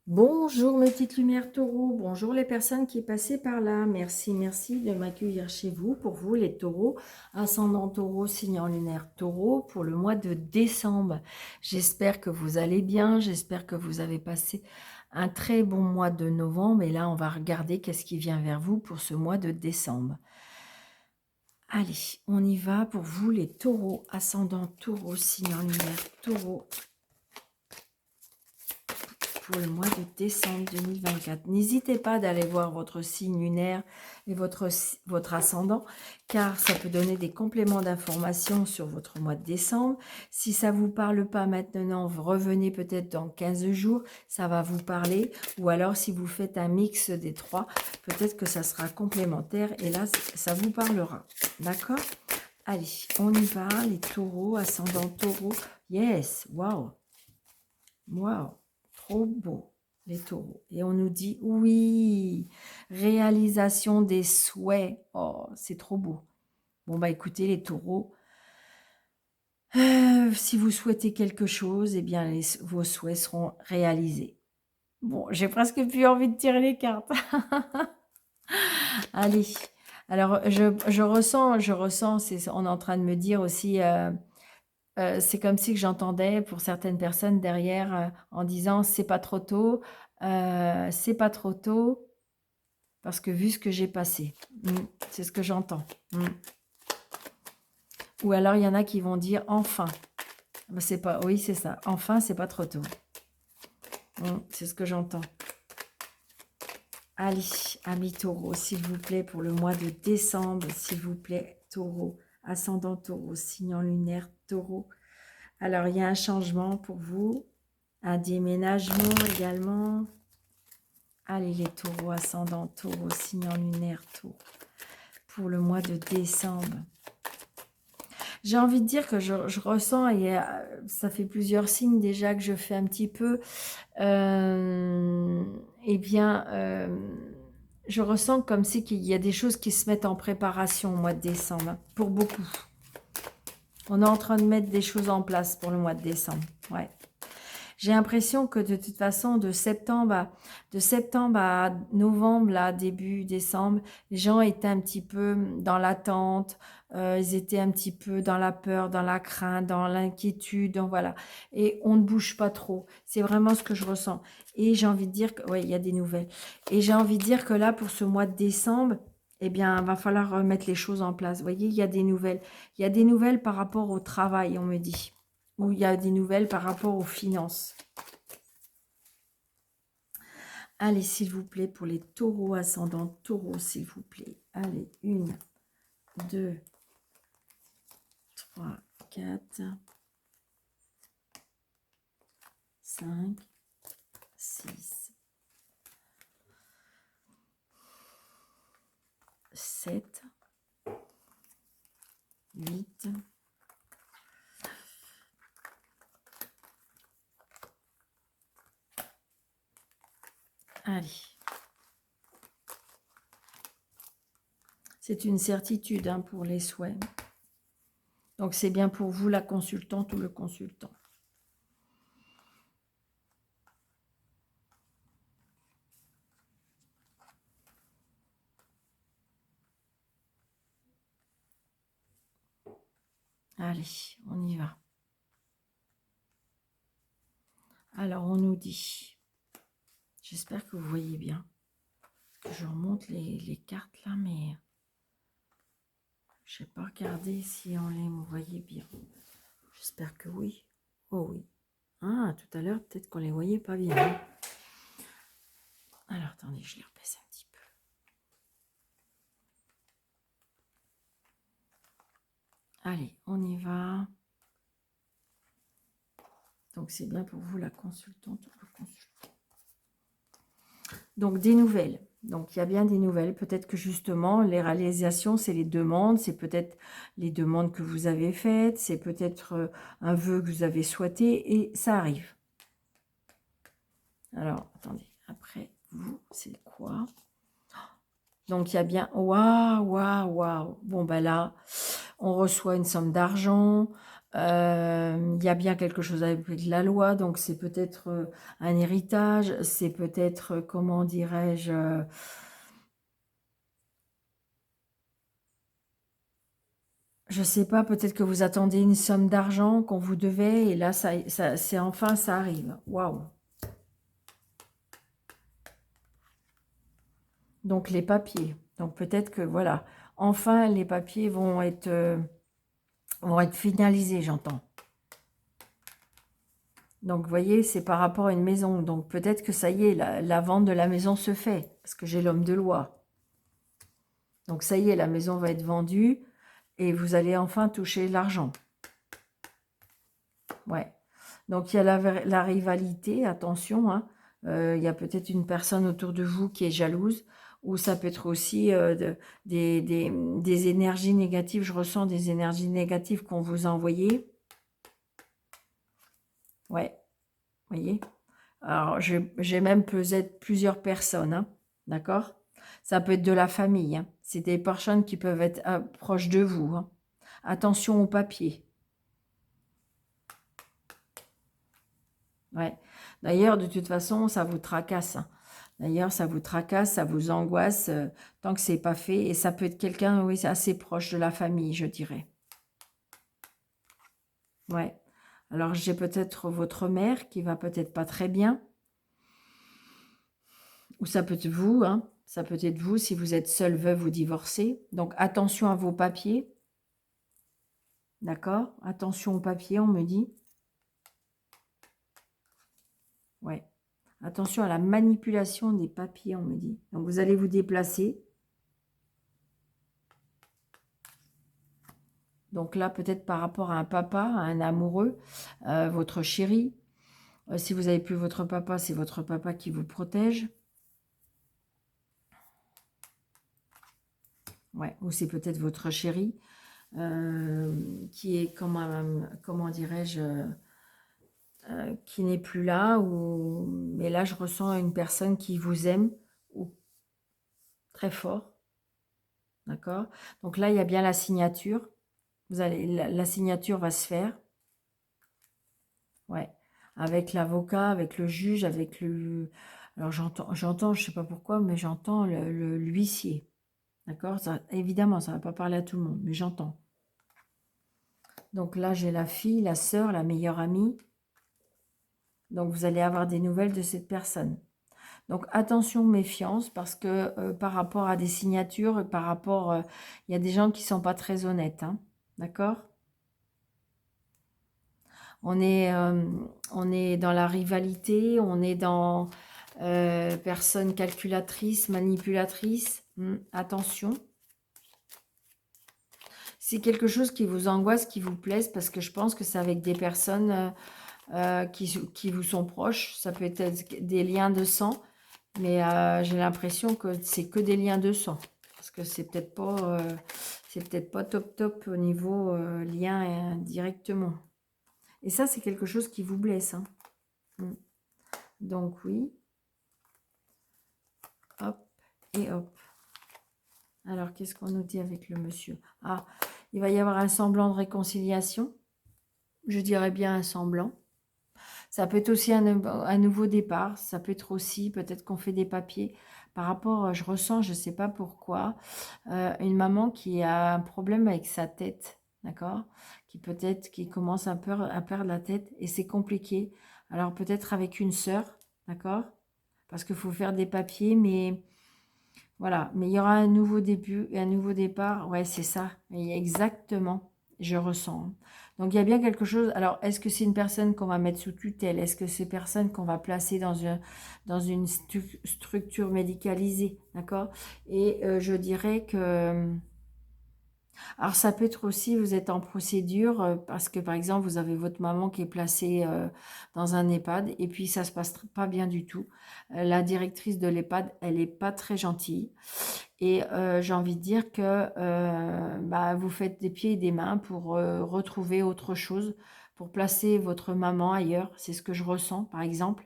Bonjour mes petites lumières taureaux, bonjour les personnes qui passaient par là. Merci, merci de m'accueillir chez vous. Pour vous les taureaux, ascendant taureau, signe en lunaire taureau pour le mois de décembre. J'espère que vous allez bien, j'espère que vous avez passé un très bon mois de novembre. Et là, on va regarder qu'est-ce qui vient vers vous pour ce mois de décembre. Allez, on y va pour vous les taureaux, ascendant taureau, signe en lunaire taureau. Pour le mois de décembre 2024. N'hésitez pas d'aller voir votre signe lunaire et votre ascendant, car ça peut donner des compléments d'informations sur votre mois de décembre. Si ça ne vous parle pas maintenant, vous revenez peut-être dans 15 jours, ça va vous parler. Ou alors, si vous faites un mix des trois, peut-être que ça sera complémentaire et là, ça vous parlera. D'accord? Allez, on y va, les taureaux, ascendant taureau. Yes, waouh! Waouh! Trop beau, les taureaux. Et on nous dit, oui, réalisation des souhaits. Oh, c'est trop beau. Bon, bah écoutez, les taureaux, si vous souhaitez quelque chose, eh bien, vos souhaits seront réalisés. Bon, j'ai presque plus envie de tirer les cartes. Allez, alors je ressens, on est en train de me dire aussi, c'est comme si que j'entendais pour certaines personnes derrière, en disant: «C'est pas trop tôt, c'est pas trop tôt, parce que vu ce que j'ai passé». C'est ce que j'entends. Ou alors il y en a qui vont dire: «Enfin». Bah, c'est pas oui, c'est ça. Enfin, c'est pas trop tôt. C'est ce que j'entends. Allez, amis taureaux, s'il vous plaît, pour le mois de décembre, s'il vous plaît, taureau, ascendant taureau, signe en lunaire taureau. Alors, il y a un changement pour vous, un déménagement également. Allez, les taureaux, ascendant taureau, signe en lunaire taureau, pour le mois de décembre. J'ai envie de dire que je ressens, et ça fait plusieurs signes déjà que je fais un petit peu, eh bien, je ressens comme si qu'il y a des choses qui se mettent en préparation au mois de décembre, hein, pour beaucoup. On est en train de mettre des choses en place pour le mois de décembre, ouais. J'ai l'impression que de toute façon, de septembre à novembre, là, début décembre, les gens étaient un petit peu dans l'attente, ils étaient un petit peu dans la peur, dans la crainte, dans l'inquiétude, donc voilà. Et on ne bouge pas trop. C'est vraiment ce que je ressens. Et j'ai envie de dire que, ouais, il y a des nouvelles. Et j'ai envie de dire que là, pour ce mois de décembre, eh bien, va falloir remettre les choses en place. Vous voyez, il y a des nouvelles. Il y a des nouvelles par rapport au travail, on me dit. Ou il y a des nouvelles par rapport aux finances. Allez, s'il vous plaît, pour les taureaux, ascendant taureau, s'il vous plaît. Allez, 1, 2, 3, 4, 5, 6, 7, 8, allez. C'est une certitude, hein, pour les souhaits. Donc, c'est bien pour vous, la consultante ou le consultant. Allez, on y va. Alors, on nous dit, j'espère que vous voyez bien, que je remonte les cartes là, mais je n'ai pas regardé si on les voyait bien. J'espère que oui. Oh oui. Ah, tout à l'heure, peut-être qu'on les voyait pas bien. Alors, attendez, je les rebaisse un petit peu. Allez, on y va. Donc, c'est bien pour vous, la consultante ou le consultant. Donc, des nouvelles. Donc, il y a bien des nouvelles. Peut-être que justement, les réalisations, c'est les demandes. C'est peut-être les demandes que vous avez faites. C'est peut-être un vœu que vous avez souhaité. Et ça arrive. Alors, attendez. Après, vous, c'est quoi? Donc, il y a bien... Waouh, waouh, waouh. Bon, ben là, on reçoit une somme d'argent. Il y a bien quelque chose avec la loi, donc c'est peut-être un héritage, c'est peut-être, comment dirais-je, je sais pas, peut-être que vous attendez une somme d'argent qu'on vous devait, et là, c'est enfin, ça arrive. Waouh! Donc les papiers. Donc peut-être que voilà, enfin les papiers vont être finalisés, j'entends. Donc vous voyez, c'est par rapport à une maison. Donc peut-être que ça y est, la vente de la maison se fait, parce que j'ai l'homme de loi. Donc ça y est, la maison va être vendue et vous allez enfin toucher l'argent. Ouais. Donc il y a la rivalité, attention, hein. Il y a peut-être une personne autour de vous qui est jalouse, ou ça peut être aussi des énergies négatives. Je ressens des énergies négatives qu'on vous a envoyées. Ouais, vous voyez. Alors j'ai même peut-être plusieurs personnes, hein, d'accord? Ça peut être de la famille, hein. C'est des personnes qui peuvent être proches de vous, hein. Attention au papier. Ouais. D'ailleurs, de toute façon, ça vous tracasse, hein. D'ailleurs, ça vous tracasse, ça vous angoisse tant que c'est pas fait. Et ça peut être quelqu'un, oui, c'est assez proche de la famille, je dirais. Ouais. Alors, j'ai peut-être votre mère qui va peut-être pas très bien. Ou ça peut être vous, hein. Ça peut être vous si vous êtes seul, veuve ou divorcé. Donc, attention à vos papiers. D'accord? Attention aux papiers, on me dit. Ouais. Attention à la manipulation des papiers, on me dit. Donc, vous allez vous déplacer. Donc là, peut-être par rapport à un papa, à un amoureux, votre chéri. Si vous n'avez plus votre papa, c'est votre papa qui vous protège. Ouais, ou c'est peut-être votre chéri qui est, comment dirais-je, qui n'est plus là. Mais là, je ressens une personne qui vous aime ou très fort. D'accord? Donc là, il y a bien la signature. La signature va se faire. Ouais. Avec l'avocat, avec le juge, avec le... Alors j'entends, je sais pas pourquoi, mais j'entends l'huissier. D'accord? Évidemment, ça va pas parler à tout le monde, mais j'entends. Donc là, j'ai la fille, la sœur, la meilleure amie. Donc vous allez avoir des nouvelles de cette personne. Donc attention, méfiance, parce que par rapport à des signatures, par rapport... il y a des gens qui sont pas très honnêtes, hein. D'accord? On est dans la rivalité, on est dans personne calculatrice, manipulatrice. Attention. C'est quelque chose qui vous angoisse, qui vous plaise, parce que je pense que c'est avec des personnes qui vous sont proches. Ça peut être des liens de sang, mais j'ai l'impression que c'est que des liens de sang. Parce que c'est peut-être pas top top au niveau lien directement. Et ça, c'est quelque chose qui vous blesse, hein. Donc oui, hop et hop. Alors, qu'est-ce qu'on nous dit avec le monsieur? Ah, il va y avoir un semblant de réconciliation. Je dirais bien un semblant. Ça peut être aussi un nouveau départ. Ça peut être aussi, peut-être qu'on fait des papiers. Par rapport, je ressens, je ne sais pas pourquoi, une maman qui a un problème avec sa tête, d'accord? Qui commence à perdre la tête et c'est compliqué. Alors peut-être avec une sœur, d'accord? Parce qu'il faut faire des papiers, mais voilà. Mais il y aura un nouveau début et un nouveau départ. Ouais, c'est ça. Exactement. Je ressens. Donc, il y a bien quelque chose. Alors, est-ce que c'est une personne qu'on va mettre sous tutelle? Est-ce que c'est une personne qu'on va placer dans une structure médicalisée? D'accord? Et je dirais que... Alors, ça peut être aussi, vous êtes en procédure parce que, par exemple, vous avez votre maman qui est placée dans un EHPAD et puis ça se passe pas bien du tout. La directrice de l'EHPAD, elle n'est pas très gentille. Et j'ai envie de dire que bah, vous faites des pieds et des mains pour retrouver autre chose, pour placer votre maman ailleurs. C'est ce que je ressens, par exemple.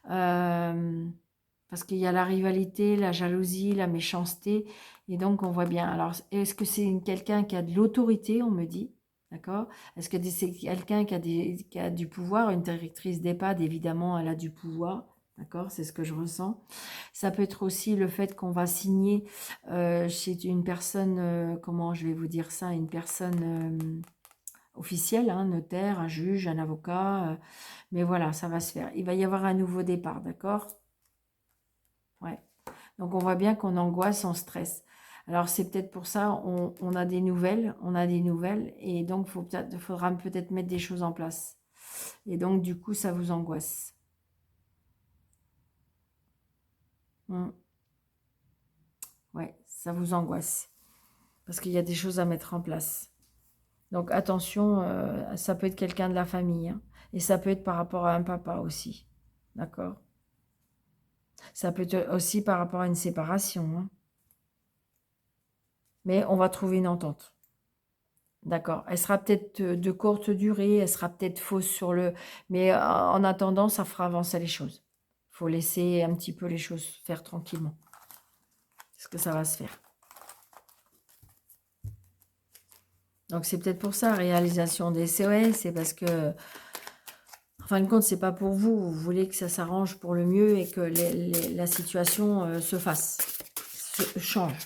Parce qu'il y a la rivalité, la jalousie, la méchanceté. Et donc, on voit bien. Alors, est-ce que c'est quelqu'un qui a de l'autorité, on me dit? D'accord? Est-ce que c'est quelqu'un qui a du pouvoir? Une directrice d'EHPAD, évidemment, elle a du pouvoir. D'accord? C'est ce que je ressens. Ça peut être aussi le fait qu'on va signer chez une personne, comment je vais vous dire ça, une personne officielle, hein, notaire, un juge, un avocat. Mais voilà, ça va se faire. Il va y avoir un nouveau départ, d'accord? Ouais. Donc on voit bien qu'on angoisse, on stresse. Alors c'est peut-être pour ça, on a des nouvelles, et donc faudra peut-être mettre des choses en place. Et donc du coup, ça vous angoisse. Hmm. Ouais, ça vous angoisse. Parce qu'il y a des choses à mettre en place. Donc attention, ça peut être quelqu'un de la famille, hein. Et ça peut être par rapport à un papa aussi. D'accord? Ça peut être aussi par rapport à une séparation, hein. Mais on va trouver une entente. D'accord. Elle sera peut-être de courte durée, elle sera peut-être fausse sur le... Mais en attendant, ça fera avancer les choses. Il faut laisser un petit peu les choses faire tranquillement. Parce que ça va se faire. Donc c'est peut-être pour ça, réalisation des COS, c'est parce que, en fin de compte, c'est pas pour vous. Vous voulez que ça s'arrange pour le mieux et que la situation se fasse, change.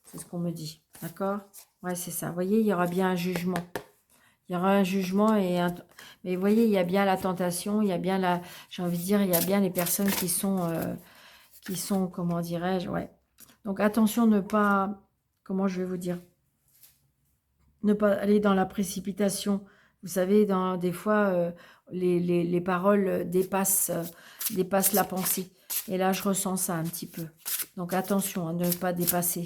C'est ce qu'on me dit. D'accord? Ouais, c'est ça. Vous voyez, il y aura bien un jugement. Il y aura un jugement et un... Mais vous voyez, il y a bien la tentation, il y a bien la... J'ai envie de dire, il y a bien les personnes qui sont, comment dirais-je, ouais. Donc attention, ne pas... Comment je vais vous dire? Ne pas aller dans la précipitation. Vous savez, des fois, les paroles dépassent la pensée. Et là, je ressens ça un petit peu. Donc attention, hein, ne pas dépasser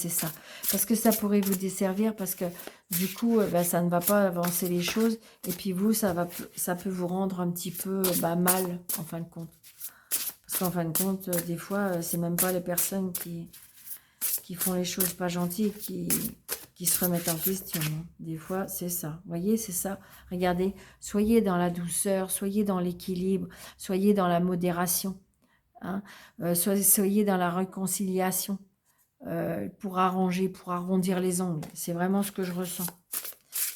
ça. Parce que ça pourrait vous desservir, parce que du coup, ben, ça ne va pas avancer les choses. Et puis vous, ça peut vous rendre un petit peu mal, en fin de compte. Parce qu'en fin de compte, des fois, c'est même pas les personnes qui font les choses pas gentilles qui se remettent en question, hein. Des fois, c'est ça. Vous voyez, c'est ça. Regardez, soyez dans la douceur, soyez dans l'équilibre, soyez dans la modération, hein. Soyez dans la réconciliation pour arranger, pour arrondir les ongles. C'est vraiment ce que je ressens.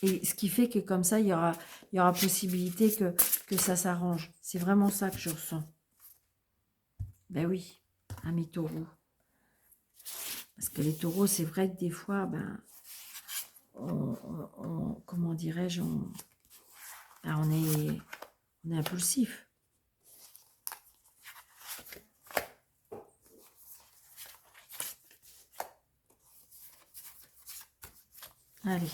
Et ce qui fait que comme ça, il y aura possibilité que ça s'arrange. C'est vraiment ça que je ressens. Ben oui, ami taureau. Parce que les taureaux, c'est vrai que des fois, ben, comment dirais-je, on est impulsif. Allez.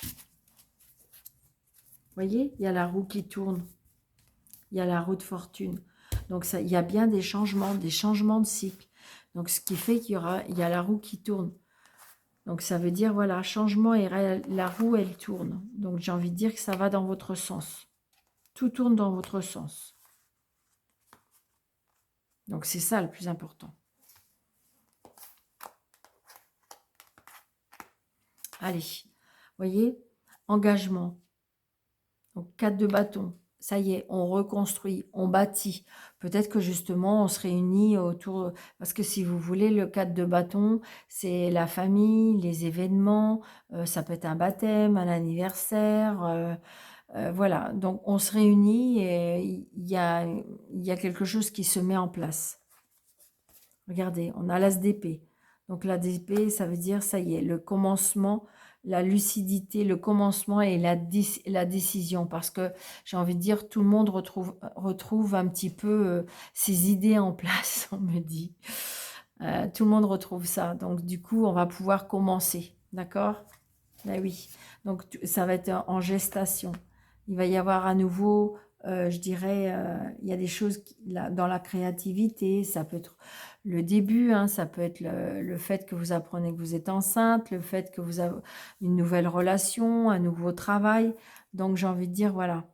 Vous voyez, il y a la roue qui tourne. Il y a la roue de fortune. Donc, ça, il y a bien des changements de cycle. Donc, ce qui fait il y a la roue qui tourne. Donc, ça veut dire, voilà, changement et la roue, elle tourne. Donc, j'ai envie de dire que ça va dans votre sens. Tout tourne dans votre sens. Donc, c'est ça le plus important. Allez, vous voyez, engagement. Donc, 4 de bâton. Ça y est, on reconstruit, on bâtit. Peut-être que justement, on se réunit autour... Parce que si vous voulez, le 4 de bâton, c'est la famille, les événements. Ça peut être un baptême, un anniversaire. Voilà, donc on se réunit et il y a quelque chose qui se met en place. Regardez, on a l'as d'épée. Donc l'as d'épée, ça veut dire, ça y est, le commencement, la lucidité, le commencement et la décision. Parce que j'ai envie de dire, tout le monde retrouve un petit peu ses idées en place, on me dit. Tout le monde retrouve ça. Donc du coup, on va pouvoir commencer. D'accord? Ben oui. Donc ça va être en gestation. Il va y avoir à nouveau, je dirais, il y a des choses dans la créativité, ça peut être le début, hein, ça peut être le fait que vous apprenez que vous êtes enceinte, le fait que vous avez une nouvelle relation, un nouveau travail. Donc j'ai envie de dire, voilà,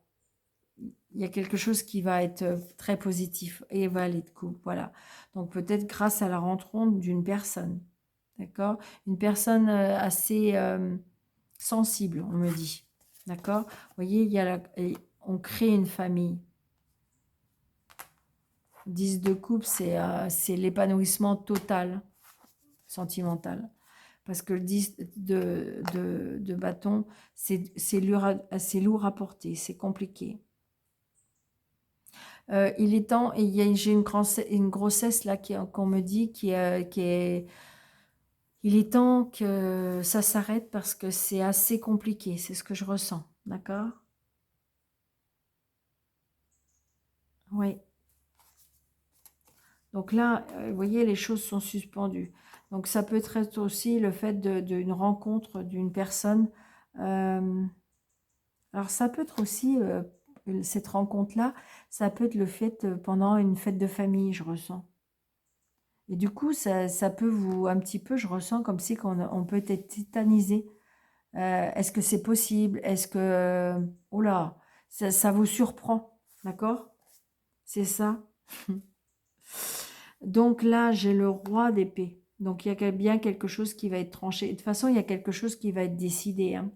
il y a quelque chose qui va être très positif et va aller de couple, voilà. Donc peut-être grâce à la rencontre d'une personne, d'accord? Une personne assez sensible, on me dit. D'accord? Vous voyez, on crée une famille. 10 de coupe, c'est l'épanouissement total, sentimental. parce que le 10 de bâton, c'est lourd à porter, c'est compliqué. Il est temps, et j'ai une grossesse là qu'on me dit qui est... Il est temps que ça s'arrête parce que c'est assez compliqué, c'est ce que je ressens, d'accord? Oui. Donc là, vous voyez, les choses sont suspendues. Donc ça peut être aussi le fait d'une rencontre d'une personne. euh, alors ça peut être aussi, cette rencontre-là, ça peut être le fait pendant une fête de famille, je ressens. Et du coup, ça peut vous, un petit peu, je ressens comme si on peut être tétanisé. Est-ce que c'est possible? Est-ce que... Oh là, ça vous surprend, d'accord? C'est ça. Donc là, j'ai le roi d'épée. Donc il y a bien quelque chose qui va être tranché. De toute façon, il y a quelque chose qui va être décidé, hein.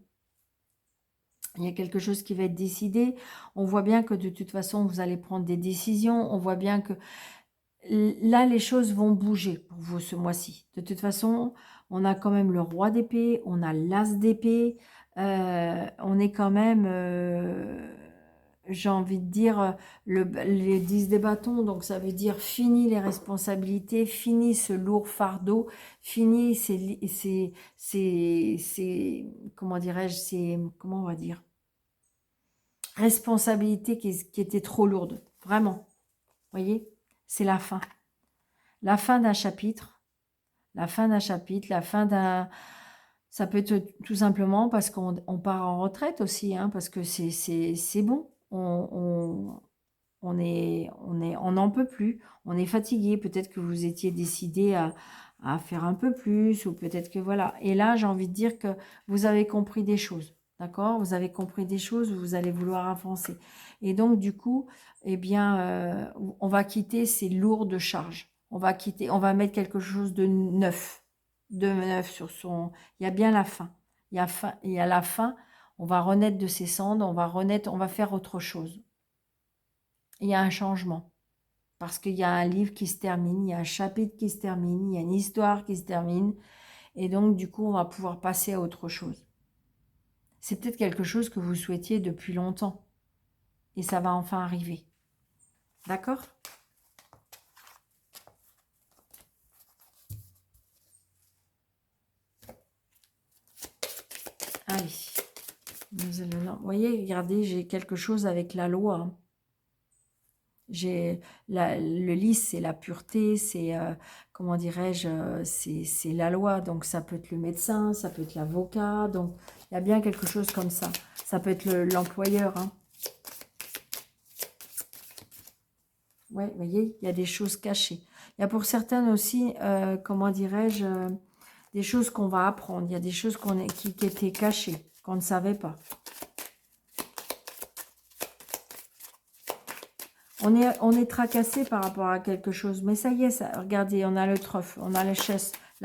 Il y a quelque chose qui va être décidé. On voit bien que de toute façon, vous allez prendre des décisions. On voit bien que là, les choses vont bouger pour vous ce mois-ci. De toute façon, on a quand même le roi d'épée, on a l'as d'épée. On est quand même, j'ai envie de dire, les 10 des bâtons. Donc ça veut dire fini les responsabilités, fini ce lourd fardeau, fini comment dirais-je, comment on va dire, responsabilités qui étaient trop lourdes. Vraiment, voyez, c'est la fin. La fin d'un chapitre, la fin d'un chapitre, la fin d'un... Ça peut être tout simplement parce qu'on part en retraite aussi, hein, parce que c'est bon. On n'en peut plus. On est fatigué. Peut-être que vous étiez décidé à faire un peu plus, ou peut-être que voilà. Et là, j'ai envie de dire que vous avez compris des choses. D'accord? Vous avez compris des choses, vous allez vouloir avancer. Et donc, du coup, eh bien, on va quitter ces lourdes charges. On va mettre quelque chose de neuf sur son. Il y a bien la fin. Il y a la fin. On va renaître de ses cendres. On va faire autre chose. Il y a un changement. Parce qu'il y a un livre qui se termine, il y a un chapitre qui se termine, il y a une histoire qui se termine. Et donc, du coup, on va pouvoir passer à autre chose. C'est peut-être quelque chose que vous souhaitiez depuis longtemps. Et ça va enfin arriver. D'accord? Allez. Vous voyez, regardez, j'ai quelque chose avec la loi, hein. J'ai le lys, c'est la pureté, c'est, comment dirais-je, c'est la loi. Donc ça peut être le médecin, ça peut être l'avocat. Donc il y a bien quelque chose comme ça. Ça peut être l'employeur, hein. Ouais, vous voyez, il y a des choses cachées. Il y a pour certaines aussi, comment dirais-je, des choses qu'on va apprendre. Il y a des choses qui étaient cachées, qu'on ne savait pas. On est tracassé par rapport à quelque chose. Mais ça y est, ça, regardez, on a le trèfle, on a la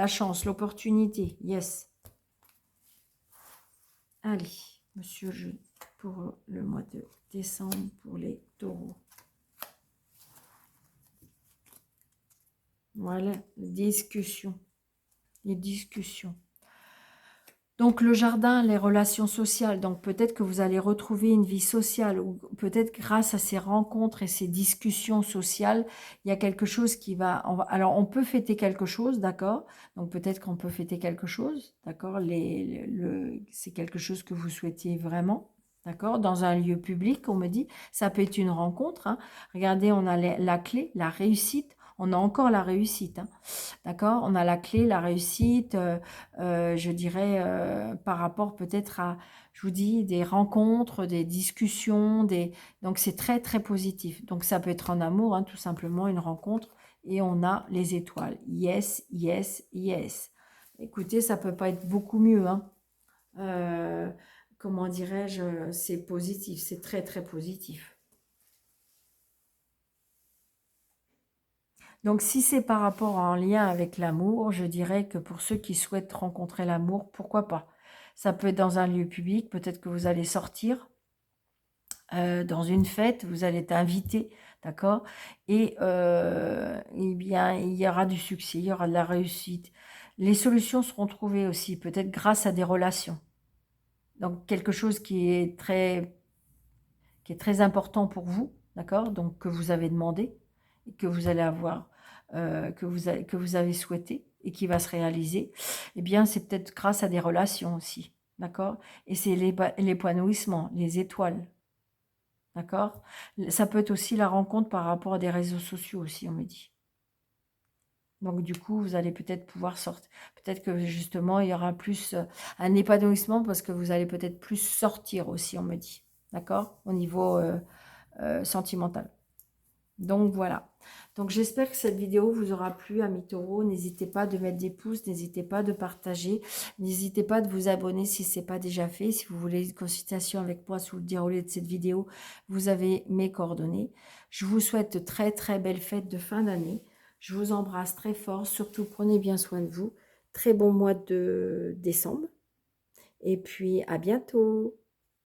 chance, l'opportunité. Yes. Allez, monsieur, pour le mois de décembre, pour les taureaux. Voilà, les discussions. Les discussions. Donc le jardin, les relations sociales, donc peut-être que vous allez retrouver une vie sociale, ou peut-être grâce à ces rencontres et ces discussions sociales, il y a quelque chose qui va... alors on peut fêter quelque chose, d'accord? Donc peut-être qu'on peut fêter quelque chose, d'accord? C'est quelque chose que vous souhaitiez vraiment, d'accord? Dans un lieu public, on me dit, ça peut être une rencontre, hein. Regardez, on a la clé, la réussite, on a encore la réussite, hein. D'accord? On a la clé, la réussite, je dirais, par rapport peut-être à, je vous dis, des rencontres, des discussions, donc c'est très très positif. Donc ça peut être en amour, hein, tout simplement, une rencontre, et on a les étoiles. Yes, yes, yes. Écoutez, ça peut pas être beaucoup mieux, hein. Euh, comment dirais-je, c'est positif, c'est très très positif. Donc, si c'est par rapport en lien avec l'amour, je dirais que pour ceux qui souhaitent rencontrer l'amour, pourquoi pas? Ça peut être dans un lieu public, peut-être que vous allez sortir dans une fête, vous allez être invité, d'accord? Et eh bien, il y aura du succès, il y aura de la réussite. Les solutions seront trouvées aussi, peut-être grâce à des relations. Donc, quelque chose qui est très important pour vous, d'accord? Donc, que vous avez demandé, et que vous allez avoir, que vous avez souhaité, et qui va se réaliser, eh bien, c'est peut-être grâce à des relations aussi, d'accord? Et c'est l'épanouissement, les étoiles, d'accord? Ça peut être aussi la rencontre par rapport à des réseaux sociaux aussi, on me dit. Donc du coup, vous allez peut-être pouvoir sortir. Peut-être que justement, il y aura plus un épanouissement parce que vous allez peut-être plus sortir aussi, on me dit. D'accord? Au niveau sentimental. Donc voilà. Donc j'espère que cette vidéo vous aura plu, amis taureaux. N'hésitez pas de mettre des pouces, n'hésitez pas de partager, n'hésitez pas de vous abonner si ce n'est pas déjà fait. Si vous voulez une consultation avec moi sous le déroulé de cette vidéo, vous avez mes coordonnées. Je vous souhaite de très très belles fêtes de fin d'année. Je vous embrasse très fort, surtout prenez bien soin de vous. Très bon mois de décembre et puis à bientôt.